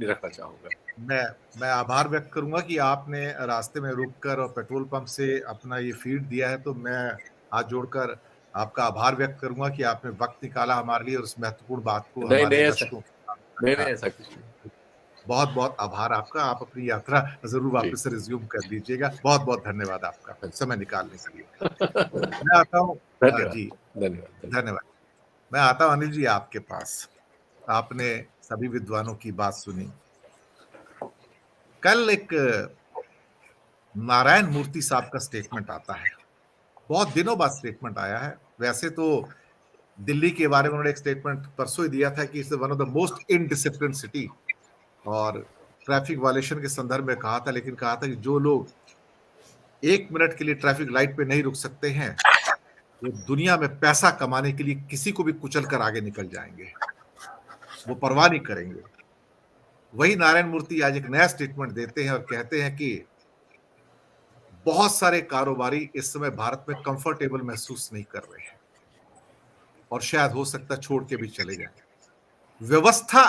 टिप्पणी रखना चाहूँगा। मैं मैं आभार व्यक्त करूँगा कि आपने रास्ते में रुककर और पेट्रोल पंप से अपना ये फ़ीड दिया है, तो मैं हाथ जोड़कर आपका आभार व्यक्त करूँगा कि आपने वक़्त निकाला हमारे लिए और उस महत्वपूर्ण बात को नहीं, नहीं हमारे ऐसा दर्शकों के सामने नहीं, नहीं रखा। ऐसा कुछ नहीं। बहुत-बहुत आभार आपका। आप अपनी यात्रा ज़रूर जी। वापस से रिज़्यूम कर लीजिएगा। बहुत-बहुत धन्यवाद आपका, हाँ समय निकालने के लिए। जी। मैं आता हूँ धन्यवाद, जी, धन्यवाद, धन्यवाद। धन्यवाद। मैं आता हूँ अनिल जी आपके पास। आपने सभी विद्वानों की बात सुनी। कल एक नारायण मूर्ति साहब का स्टेटमेंट आता है। बहुत दिनों बाद स्टेटमेंट आया है। वैसे तो दिल्ली के बारे में उन्होंने एक स्टेटमेंट परसों ही दिया था कि it's one of the most indisciplined city और ट्रैफिक वायलेशन के संदर्भ में कहा था, लेकिन कहा था कि जो लोग 1 मिनट के लिए ट्रैफिक लाइट पे नहीं रुक सकते हैं, वो दुनिया में पैसा कमाने के लिए किसी को भी कुचल कर आगे निकल जाएँगे। वो परवाह नहीं करेंगे। वही नारायण मूर्ति आज एक नया स्टेटमेंट देते हैं और कहते हैं कि बहुत सारे कारोबारी इस समय भारत में कंफर्टेबल महसूस नहीं कर रहे हैं और शायद हो सकता है छोड़ के भी चले जाएं। व्यवस्था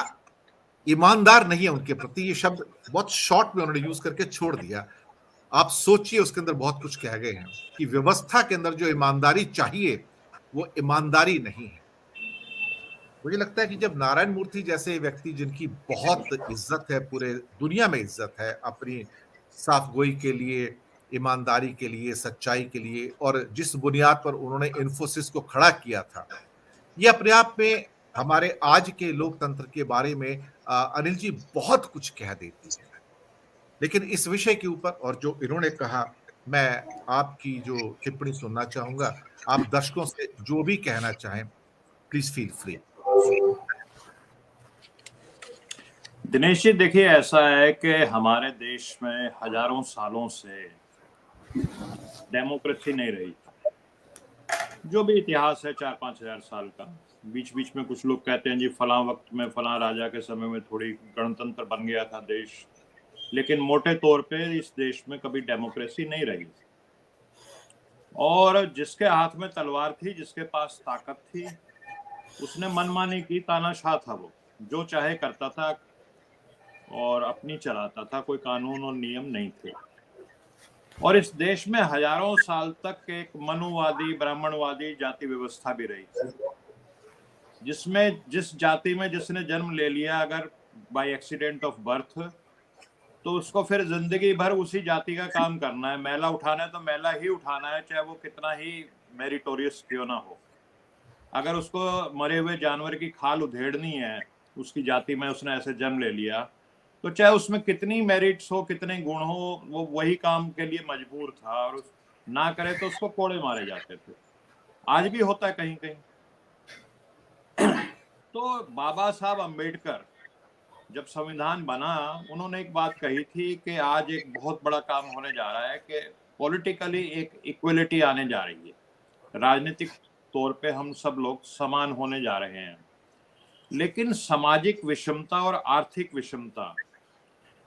ईमानदार नहीं है उनके प्रति। ये शब्द बहुत शॉर्ट में उन्होंने यूज करके छोड़ दिया। आप सोचिए उसके अंदर बहुत कुछ कह गए हैं कि व्यवस्था के अंदर जो ईमानदारी चाहिए वो ईमानदारी नहीं है। मुझे लगता है कि जब नारायण मूर्ति जैसे व्यक्ति जिनकी बहुत इज्जत है, पूरे दुनिया में इज्जत है अपनी साफगोई के लिए, ईमानदारी के लिए, सच्चाई के लिए और जिस बुनियाद पर उन्होंने इन्फोसिस को खड़ा किया था, ये अपने आप में हमारे आज के लोकतंत्र के बारे में अनिल जी बहुत कुछ कह देती है। लेकिन इस विषय के ऊपर और जो इन्होंने कहा, मैं आपकी जो टिप्पणी सुनना चाहूंगा। आप दर्शकों से जो भी कहना चाहें, please feel free. Dinesh ji, देखिए ऐसा है कि हमारे देश में हजारों सालों से डेमोक्रेसी नहीं रही। जो भी इतिहास है 4-5 हजार साल का, बीच बीच में कुछ लोग कहते हैं जी फलां वक्त में फलां राजा के समय में थोड़ी गणतंत्र बन गया था देश, लेकिन मोटे तौर पे इस देश में कभी डेमोक्रेसी नहीं रही। और जिसके हाथ में तलवार थी, जिसके पास ताकत थी, उसने मनमानी की, तानाशाह था, वो जो चाहे करता था और अपनी चलाता था, कोई कानून और नियम नहीं थे। और इस देश में हजारों साल तक एक मनुवादी ब्राह्मणवादी जाति व्यवस्था भी रही, जिसमें जिस जाति में जिसने जन्म ले लिया अगर बाय एक्सीडेंट ऑफ बर्थ, तो उसको फिर जिंदगी भर उसी जाति का काम करना है। मैला उठाना है तो मैला ही उठाना है, चाहे वो कितना ही मेरिटोरियस क्यों ना हो। अगर उसको मरे हुए जानवर की खाल उधेड़नी है, उसकी जाति में उसने ऐसे जन्म ले लिया, तो चाहे उसमें कितनी मेरिट्स हो, कितने गुण हो, वो वही काम के लिए मजबूर था और ना करे तो उसको कोड़े मारे जाते थे। आज भी होता है कहीं कहीं। तो बाबा साहब अम्बेडकर जब संविधान बना, उन्होंने एक बात कही थी कि आज एक बहुत बड़ा काम होने जा रहा है कि पॉलिटिकली एक इक्वलिटी आने जा रही है। राजनीतिक तौर पे हम सब लोग समान होने जा रहे हैं, लेकिन सामाजिक विषमता और आर्थिक विषमता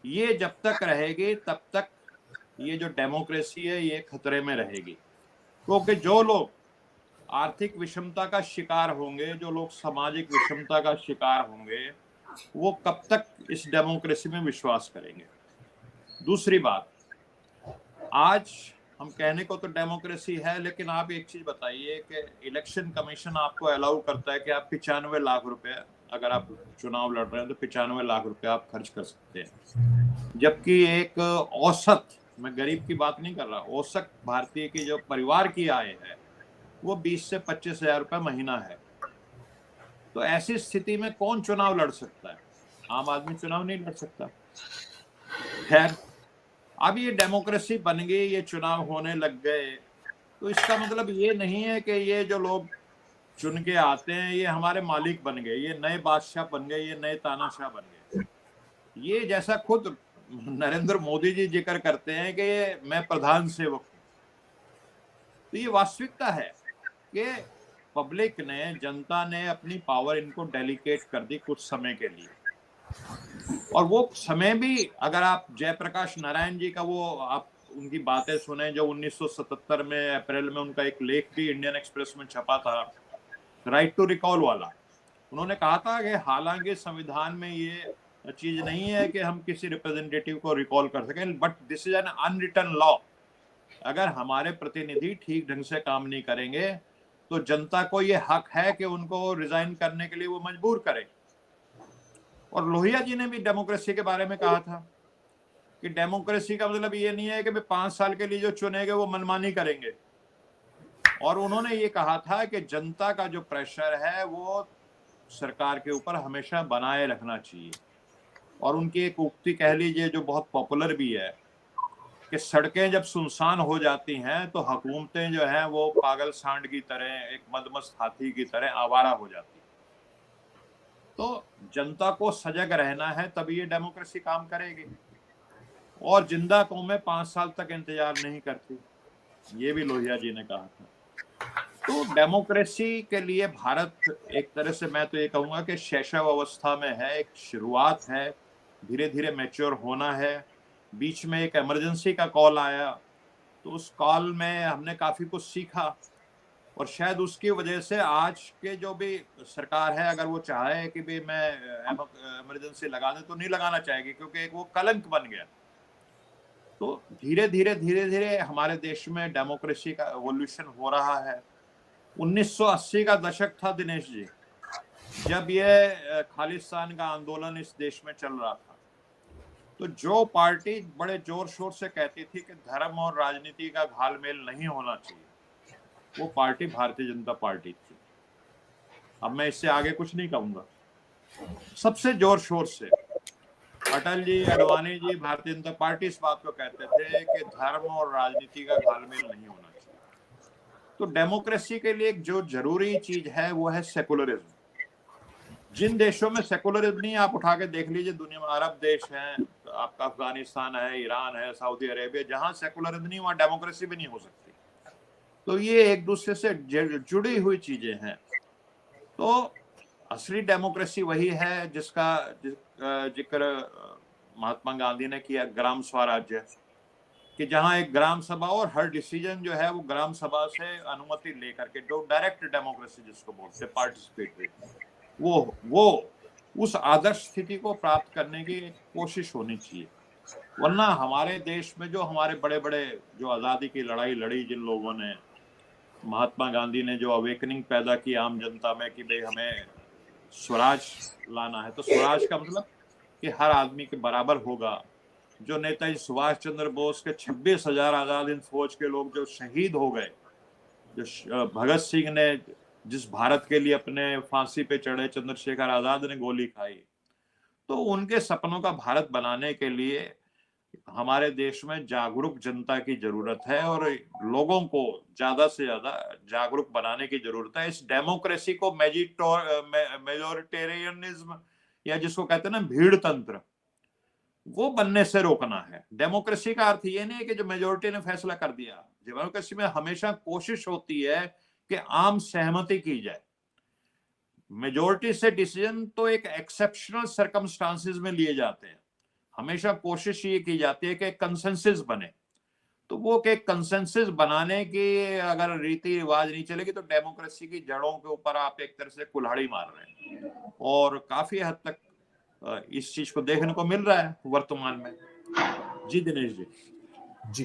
ये जब तक रहेगी तब तक ये जो डेमोक्रेसी है ये खतरे में रहेगी। क्योंकि जो लोग आर्थिक विषमता का शिकार होंगे, जो लोग सामाजिक विषमता का शिकार होंगे, वो कब तक इस डेमोक्रेसी में विश्वास करेंगे। दूसरी बात, आज हम कहने को तो डेमोक्रेसी है, लेकिन आप एक चीज बताइए कि इलेक्शन कमीशन आपको अलाउ करता है कि आप 95 लाख रुपए, अगर आप चुनाव लड़ रहे हैं तो 95 लाख रुपए आप खर्च कर सकते हैं। जबकि एक औसत, मैं गरीब की बात नहीं कर रहा, औसत भारतीय की जो परिवार की आय है वो 20 से 25 हजार रुपए महीना है। तो ऐसी स्थिति में कौन चुनाव लड़ सकता है? आम आदमी चुनाव नहीं लड़ सकता। खैर, अब ये डेमोक्रेसी बन गई, ये चुनाव होने लग गए, तो इसका मतलब ये नहीं है कि ये जो लोग चुन के आते हैं ये हमारे मालिक बन गए, ये नए बादशाह बन गए, ये नए तानाशाह बन गए। ये जैसा खुद नरेंद्र मोदी जी जिक्र करते हैं कि मैं प्रधान सेवक हूं, तो ये वास्तविकता है कि पब्लिक ने, जनता ने अपनी पावर इनको डेलीकेट कर दी कुछ समय के लिए। और वो समय भी, अगर आप जयप्रकाश नारायण जी का वो आप उनकी बातें सुने, जो 1977 में अप्रैल में उनका एक लेख भी इंडियन एक्सप्रेस में छपा था, राइट टू रिकॉल वाला, उन्होंने कहा था कि हालांकि संविधान में ये चीज नहीं है कि हम किसी रिप्रेजेंटेटिव को रिकॉल कर सकें, but this is an unwritten law. अगर हमारे प्रतिनिधि ठीक ढंग से काम नहीं करेंगे तो जनता को ये हक है कि उनको रिजाइन करने के लिए वो मजबूर करे। और लोहिया जी ने भी डेमोक्रेसी के बारे में कहा था कि डेमोक्रेसी का मतलब ये नहीं है कि 5 साल के लिए जो चुनेंगे वो मनमानी करेंगे। और उन्होंने ये कहा था कि जनता का जो प्रेशर है वो सरकार के ऊपर हमेशा बनाए रखना चाहिए। और उनकी एक उक्ति कह लीजिए जो बहुत पॉपुलर भी है कि सड़कें जब सुनसान हो जाती हैं तो हुकूमतें जो हैं वो पागल सांड की तरह, एक मदमस्त हाथी की तरह आवारा हो जाती हैं। तो जनता को सजग रहना है, तभी ये डेमोक्रेसी काम करेगी। और जिंदा कौमें 5 साल तक इंतजार नहीं करती, ये भी लोहिया जी ने कहा था। तो डेमोक्रेसी के लिए भारत एक तरह से मैं तो ये कहूंगा कि शैशव अवस्था में है, एक शुरुआत है, धीरे धीरे मैच्योर होना है। बीच में एक इमरजेंसी का कॉल आया, तो उस कॉल में हमने काफी कुछ सीखा और शायद उसकी वजह से आज के जो भी सरकार है, अगर वो चाहे कि भी मैं इमरजेंसी लगा दूं तो नहीं लगाना चाहेगी, क्योंकि एक वो कलंक बन गया। तो धीरे धीरे हमारे देश में डेमोक्रेसी का एवोल्यूशन हो रहा है। 1980 का दशक था दिनेश जी, जब ये खालिस्तान का आंदोलन इस देश में चल रहा था। तो जो पार्टी बड़े जोर शोर से कहती थी कि धर्म और राजनीति का घालमेल नहीं होना चाहिए, वो पार्टी भारतीय जनता पार्टी थी। अब मैं इससे आगे कुछ नहीं कहूंगा। सबसे जोर शोर से अटल जी, अडवाणी जी, भारतीय जनता पार्टी इस बात को कहते थे कि धर्म और राजनीति का घालमेल नहीं होना चाहिए। तो डेमोक्रेसी के लिए जो जरूरी चीज है वो है सेकुलरिज्म। जिन देशों में सेकुलरिज्म नहीं, आप उठा के देख लीजिए दुनिया में, अरब देश हैं, आपका अफगानिस्तान है, ईरान है, सऊदी अरेबिया, जहां सेकुलरिज्म नहीं वहां डेमोक्रेसी भी नहीं हो सकती। तो ये एक दूसरे से जुड़ी हुई चीजें हैं। तो असली डेमोक्रेसी वही है जिसका जिक्र महात्मा गांधी ने किया, ग्राम स्वराज्य, कि जहां एक ग्राम सभा और हर डिसीजन जो है वो ग्राम सभा से अनुमति लेकर के, जो डायरेक्ट डेमोक्रेसी जिसको बोलते हैं, पार्टिसिपेटरी, वो उस आदर्श स्थिति को प्राप्त करने की कोशिश होनी चाहिए। वरना हमारे देश में जो हमारे बड़े बड़े जो आजादी की लड़ाई लड़ी जिन लोगों ने, महात्मा गांधी ने जो अवेकनिंग पैदा की आम जनता में कि भाई हमें स्वराज लाना है, तो स्वराज का मतलब कि हर आदमी के बराबर होगा। जो नेताजी सुभाष चंद्र बोस के 26,000 आजाद हिंद फौज के लोग जो शहीद हो गए, जो भगत सिंह ने जिस भारत के लिए अपने फांसी पे चढ़े, चंद्रशेखर आजाद ने गोली खाई, तो उनके सपनों का भारत बनाने के लिए हमारे देश में जागरूक जनता की जरूरत है और लोगों को ज्यादा से ज्यादा जागरूक बनाने की जरूरत है। इस डेमोक्रेसी को मेजोरिटेरियनिज्म या जिसको कहते हैं ना भीड़ तंत्र, वो बनने से रोकना है। डेमोक्रेसी का अर्थ ये नहीं है कि जो मेजोरिटी ने फैसला कर दिया। डेमोक्रेसी में हमेशा कोशिश होती है कि आम सहमति की जाए। मेजोरिटी से डिसीजन तो एक एक्सेप्शनल सर्कमस्टांसेस में लिए जाते हैं। हमेशा कोशिश ये की जाती है कि कंसेंसस बने। तो वो के कंसेंसस बनाने की अगर रीति रिवाज नहीं चलेगी तो डेमोक्रेसी की जड़ों के ऊपर आप एक तरह से कुल्हाड़ी मार रहे हैं। और काफी हद तक इस चीज को देखने को मिल रहा है वर्तमान में। जी दिनेश जी। जी